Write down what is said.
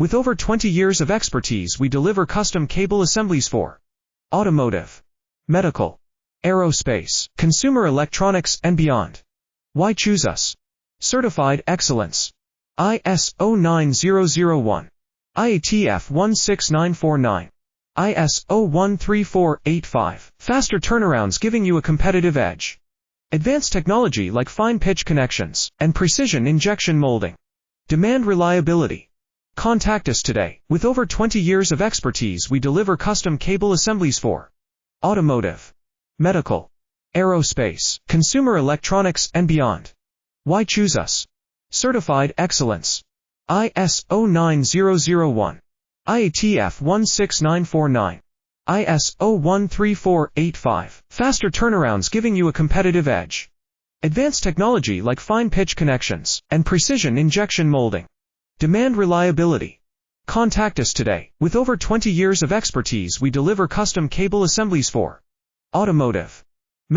With over 20 years of expertise, we deliver custom cable assemblies for automotive, medical, aerospace, consumer electronics, and beyond. Why choose us? Certified excellence. ISO 9001, IATF 16949, ISO 13485. Faster turnarounds giving you a competitive edge. Advanced technology like fine pitch connections and precision injection molding. Demand reliability. Contact us today. With over 20 years of expertise, we deliver custom cable assemblies for automotive, medical, aerospace, consumer electronics, and beyond. Why choose us? Certified excellence. ISO 9001, IATF 16949, ISO 13485. Faster turnarounds giving you a competitive edge. Advanced technology like fine pitch connections and precision injection molding. Demand reliability. Contact us today. With over 20 years of expertise, we deliver custom cable assemblies for automotive,